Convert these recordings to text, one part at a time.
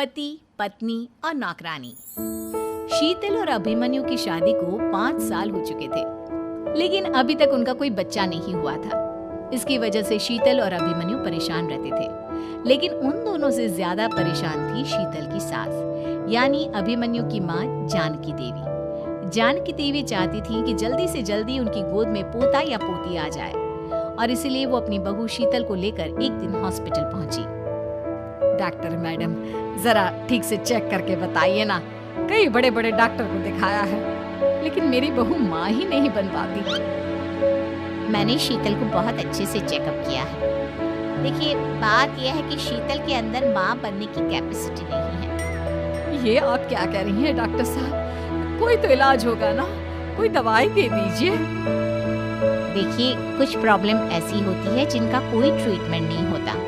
पति, पत्नी और नौकरानी। शीतल और अभिमन्यु की शादी को 5 साल हो चुके थे, लेकिन अभी तक उनका कोई बच्चा नहीं हुआ था। इसकी वजह से शीतल और अभिमन्यु परेशान रहते थे, लेकिन उन दोनों से ज्यादा परेशान थी शीतल की सास, यानी अभिमन्यु की माँ जानकी देवी। जानकी देवी चाहती थी कि जल्दी से जल्दी उनकी गोद में पोता या पोती आ जाए, और इसीलिए वो अपनी बहू शीतल को लेकर एक दिन हॉस्पिटल पहुंची। डॉक्टर मैडम, जरा ठीक से चेक करके बताइए ना। कई बड़े बड़े डॉक्टर को दिखाया है, लेकिन मेरी बहू माँ ही नहीं बन पाती। मैंने शीतल को बहुत अच्छे से चेकअप किया है। देखिए, बात यह है कि शीतल के अंदर माँ बनने की कैपेसिटी नहीं है। ये आप क्या कह रही हैं डॉक्टर साहब? कोई तो इलाज होगा ना, कोई दवाई दे दीजिए। देखिए, कुछ प्रॉब्लम ऐसी होती है जिनका कोई ट्रीटमेंट नहीं होता।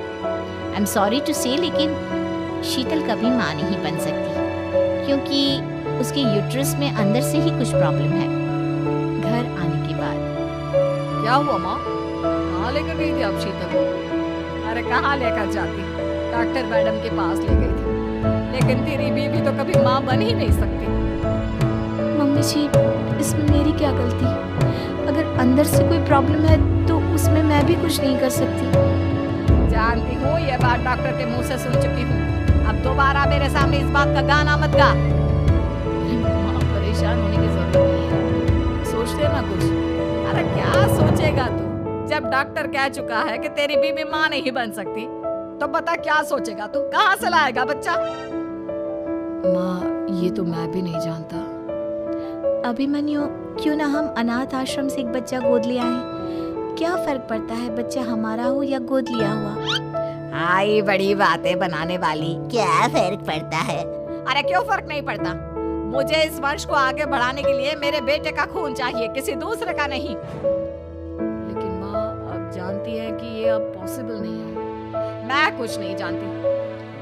आई एम सॉरी टू से, लेकिन शीतल कभी माँ नहीं बन सकती, क्योंकि उसके यूट्रस में अंदर से ही कुछ प्रॉब्लम है। घर आने के बाद क्या हुआ माँ? कहाँ लेकर गई थी आप शीतल को? अरे कहाँ लेकर जाती, डॉक्टर मैडम के पास ले गई थी, लेकिन तेरी बीवी तो कभी माँ बन ही नहीं सकती। मम्मी जी, इसमें मेरी क्या गलती? अगर अंदर से कोई प्रॉब्लम है तो उसमें मैं भी कुछ नहीं कर सकती। जानती हूँ, ये बात डॉक्टर के मुंह से सुन चुकी हूँ। अब दोबारा मेरे सामने इस बात का गाना मत गा। माँ, परेशान होने की जरूरत नहीं है, सोचते ना कुछ। अरे क्या सोचेगा तू? जब डॉक्टर कह चुका है कि तेरी बीवी माँ नहीं बन सकती, तो बता क्या सोचेगा तू? कहाँ से लाएगा बच्चा? माँ, ये तो मैं भी नहीं जानता। अभिमन्यु, क्यों ना हम अनाथ आश्रम से एक बच्चा गोद ले आए? क्या फर्क पड़ता है बच्चा हमारा हो या गोद लिया हुआ? आई बड़ी बातें बनाने वाली। क्या फर्क पड़ता है? अरे क्यों फर्क नहीं पड़ता? मुझे इस वंश को आगे बढ़ाने के लिए मेरे बेटे का खून चाहिए, किसी दूसरे का नहीं। लेकिन माँ, आप जानती हैं कि ये अब पॉसिबल नहीं है। मैं कुछ नहीं जानती।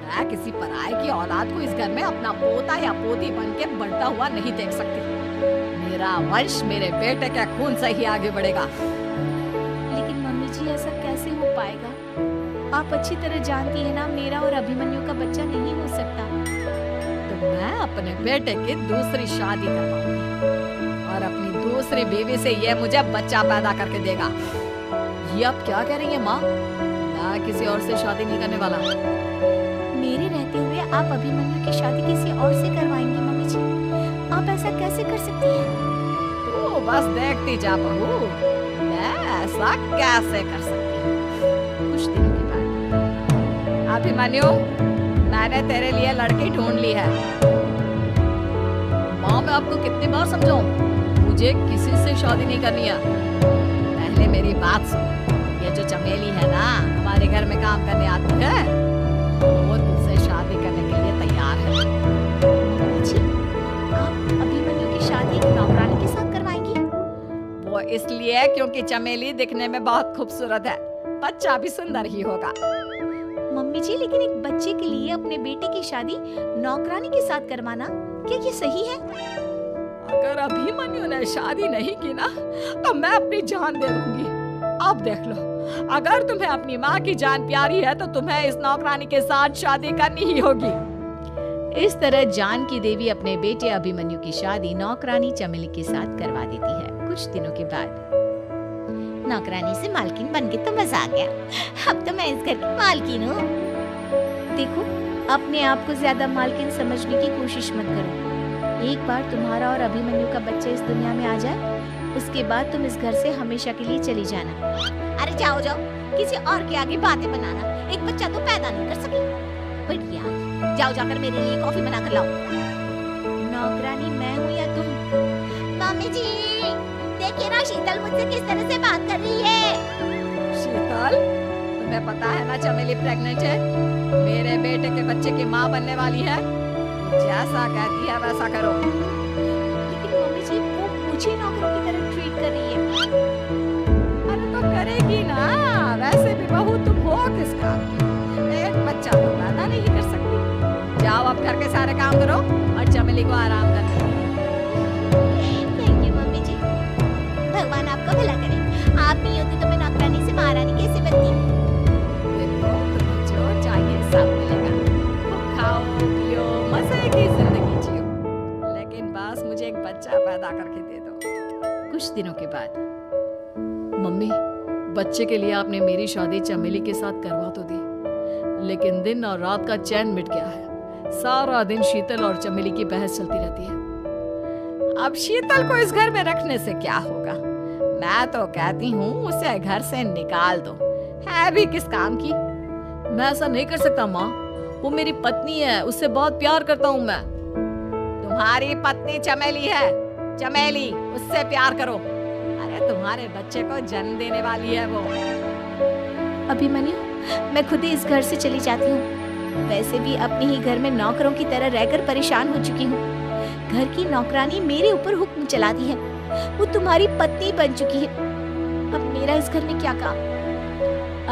मैं किसी पराये की औलाद को इस घर में अपना पोता या पोती बन के बढ़ता हुआ नहीं देख सकती। मेरा वंश मेरे बेटे के खून से ही आगे बढ़ेगा। लेकिन मम्मी जी, ऐसा कैसे हो पाएगा? आप अच्छी तरह जानती है ना, मेरा और अभिमन्यु का बच्चा नहीं हो सकता। तो मैं अपने बेटे की दूसरी शादी करवाऊंगी और अपनी दूसरी बीवी से ये मुझे बच्चा पैदा करके देगा। ये आप क्या कह रही हैं माँ? मैं किसी और से शादी नहीं करने वाला। मेरे रहते हुए आप अभिमन्यु की शादी किसी और से करवाएंगी? मम्मी जी, आप ऐसा कैसे कर सकती हैं? तू बस देखती जा बहू, मैं ऐसा कैसे कर सकती हूँ। कुछ दिनों के बाद, अभिमन्यु, मैंने तेरे लिए लड़की ढूंढ ली है। माँ, मैं आपको कितनी बार समझाऊं? मुझे किसी से शादी नहीं करनी है। पहले मेरी बात सुन। ये जो चमेली है ना, हमारे घर में काम करने आती है, वो तुझसे शादी करने के लिए तैयार है। जी, आप अभिमन्यु की शादी एक नौकरानी के साथ करवाएंगी? वो इसलिए क्योंकि चमेली दिखने में बहुत खूबसूरत है, बच्चा भी सुंदर ही होगा। मम्मी जी, लेकिन एक बच्चे के लिए अपने बेटे की शादी नौकरानी के साथ करवाना, क्या ये सही है? अगर अभिमन्यु ने शादी नहीं की ना, तो मैं अपनी जान दे दूंगी। अब देख लो, अगर तुम्हें अपनी माँ की जान प्यारी है तो तुम्हें इस नौकरानी के साथ शादी करनी ही होगी। इस तरह जानकी देवी अपने बेटे अभिमन्यु की शादी नौकरानी चमेली के साथ करवा देती है। कुछ दिनों के बाद, नौकरानी से मालकिन बन के तो मजा आ गया। अब तो मैं इस घर की मालकिन हूँ। देखो, अपने आप को ज्यादा मालकिन समझने की कोशिश मत करो। एक बार तुम्हारा और अभिमन्यु का बच्चा इस दुनिया में आ जाए, उसके बाद तुम इस घर से हमेशा के लिए चली जाना। अरे जाओ जाओ, किसी और के आगे बातें बनाना। एक बच्चा तो पैदा नहीं कर सकी। बढ़िया, जाओ जाकर मेरे लिए कॉफी बना कर लाओ। नौकरानी मैं हूँ या तुम? मम्मी जी, देखिए ना शीतल मुझसे किस तरह से बात कर रही है। शीतल, तुम्हें पता है ना चमेली प्रेग्नेंट है, मेरे बेटे के बच्चे की माँ बनने वाली है। जैसा कहती है वैसा करो। लेकिन मम्मी जी, वो मुझे नौकरों की तरह ट्रीट कर रही है। अरे तो करेगी ना, वैसे भी बहू तुम हो किसका? एक बच्चा तो पैदा नहीं कर सकती। जाओ अब घर के सारे काम करो और चमेली को आराम करने दो। थैंक यू मम्मी जी, भगवान आपका भला करे। आप नहीं होती तो मैं नौकरानी से महारानी कैसे बनती? देखो, तुम्हें जो चाहिए सब मिलेगा। खूब खाओ, बच्चा पैदा करके दे दो। कुछ दिनों के बाद, मम्मी, बच्चे के लिए आपने मेरी शादी चमेली के साथ करवा तो दी, लेकिन दिन और रात का चैन मिट गया है। सारा दिन शीतल और चमेली की बहस चलती रहती है। अब शीतल को इस घर में रखने से क्या होगा? मैं तो कहती हूँ उसे घर से निकाल दो, है भी किस काम की। मैं ऐसा नहीं कर सकता माँ, वो मेरी पत्नी है, उससे बहुत प्यार करता हूँ मैं। तुम्हारी पत्नी चमेली है, चमेली, उससे प्यार करो। अरे तुम्हारे बच्चे को जन्म देने वाली है वो। अभिमन्यु, मैं खुद ही इस घर से चली जाती हूँ। वैसे भी अपने ही घर में नौकरों की तरह रहकर परेशान हो चुकी हूँ। घर की नौकरानी मेरे ऊपर हुक्म चलाती है, वो तुम्हारी पत्नी बन चुकी है। अब मेरा इस घर में क्या काम?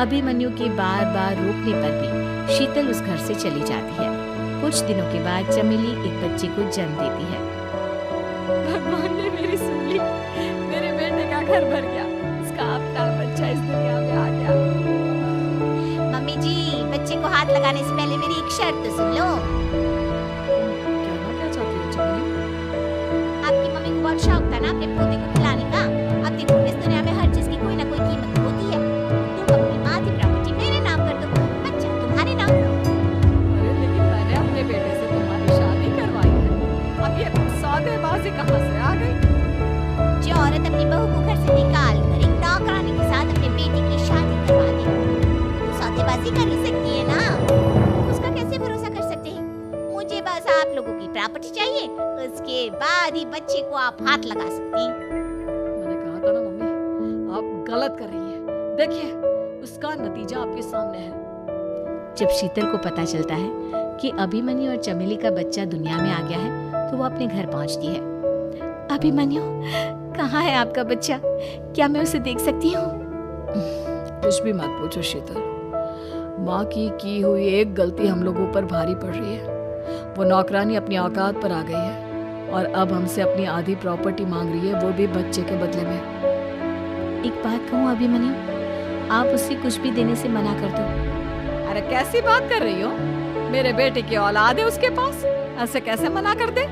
अभिमन्यु के बार बार रोकने पर भी शीतल उस घर से चली जाती है। कुछ दिनों के बाद चमेली एक बच्चे को जन्म देती है। भगवान ने मेरी सुन ली, मेरे बेटे का घर भर गया, उसका अपना बच्चा इस दुनिया में आ गया। मम्मी जी, बच्चे को हाथ लगाने से पहले मेरी एक शर्त तो सुन लो। क्या चाहती हो चमेली? आपकी मम्मी को बहुत शौक था ना अपने पोते को खिलाने का। अब देखो, इस दुनिया में हर चीज की कोई ना कोई कीमत होती है। तुम अपनी आधी प्रॉपर्टी मेरे नाम कर दो, बच्चा तुम्हारे नाम। अरे लेकिन मैंने अपने बेटे से तुम्हारी शादी करवाई है, अब ये सौदेबाजी कहाँ से आ गई? जो औरत अपनी बहू को घर से निकाल कर एक नौकरानी के साथ अपने बेटे की शादी करवा दे, तो सौदेबाजी कर ही सकती है ना। उसका कैसे भरोसा कर सकते हैं? मुझे बस आप लोगों की प्रॉपर्टी चाहिए, उसके बाद ही बच्चे को आप हाथ लगा सकती हैं। मैंने कहा था ना मम्मी, आप गलत कर रही हैं। देखिए, उसका नतीजा आपके सामने है। जब शीतल को पता चलता है कि अभिमन्यु और चमेली का बच्चा दुनिया में आ गया है, तो वो अपने घर पहुंचती है। अभिमन्यु, कहाँ है आपका बच्चा? क्या मैं उसे देख सकती हूँ? कुछ भी मत पूछो शीतल, माँ की हुई एक गलती हम लोगों पर भारी पड़ रही है। वो नौकरानी अपनी औकात पर आ गई है और अब हमसे अपनी आधी प्रॉपर्टी मांग रही है, वो भी बच्चे के बदले में। एक बात कहूँ अभिमन्यु, आप उसे कुछ भी देने से मना कर दो। अरे कैसी बात कर रही हो? मेरे बेटे की औलाद है उसके पास, ऐसे कैसे मना कर दे?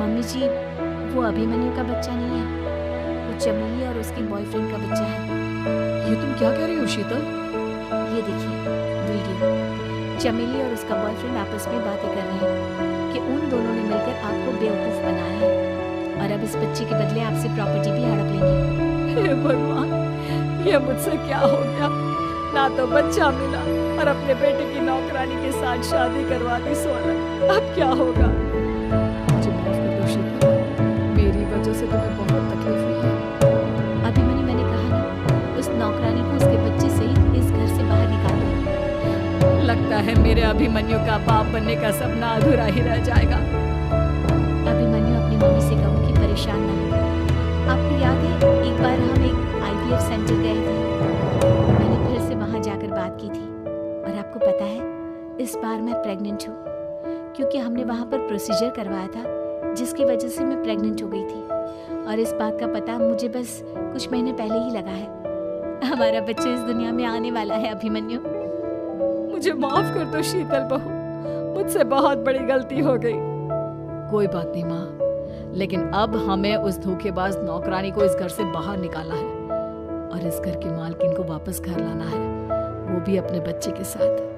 मम्मी जी, वो अभिमन्यु का बच्चा नहीं है, वो चमेली और उसके बॉयफ्रेंड का बच्चा है। ये तुम क्या कह रही हो शीतल? ये देखिए वीडियो, चमेली और उसका बॉयफ्रेंड आपस में बातें कर रहे हैं कि उन दोनों ने मिलकर आपको बेवकूफ बनाया है और अब इस बच्चे के बदले आपसे प्रॉपर्टी भी हड़प लेंगे। हे भगवान, ये मुझसे क्या हो गया? ना तो बच्चा मिला और अपने बेटे की नौकरानी के साथ शादी करवा दी सोनल। अब क्या होगा? मुझे माफ कर दो शीतल, मेरी वजह से तुम्हें बहुत तकलीफ हुई है। अभिमन्यु, मैंने कहा ना, उस नौकरानी को उसके बच्चे सहित इस घर से बाहर निकाल दो। लगता है मेरे अभिमन्यु का बाप बनने का सपना अधूरा ही रह जाएगा। अभिमन्यु, अपनी मम्मी से कहूँ कि परेशान ना हो। आपको याद है एक बार हम एक IVF सेंटर गए थे, मैंने फिर से वहाँ जाकर बात की थी और आपको पता है इस बार मैं प्रेग्नेंट हूँ, क्योंकि हमने वहाँ पर प्रोसीजर करवाया था जिसकी वजह से मैं प्रेग्नेंट हो गई थी और इस बात का पता मुझे बस कुछ महीने पहले ही लगा है। हमारा बच्चा इस दुनिया में आने वाला है अभिमन्यु। मुझे माफ कर दो शीतल बहू, मुझसे बहुत बड़ी गलती हो गई। कोई बात नहीं माँ, लेकिन अब हमें उस धोखेबाज नौकरानी को इस घर से बाहर निकालना है और इस घर की मालकिन को वापस घर लाना है, वो भी अपने बच्चे के साथ।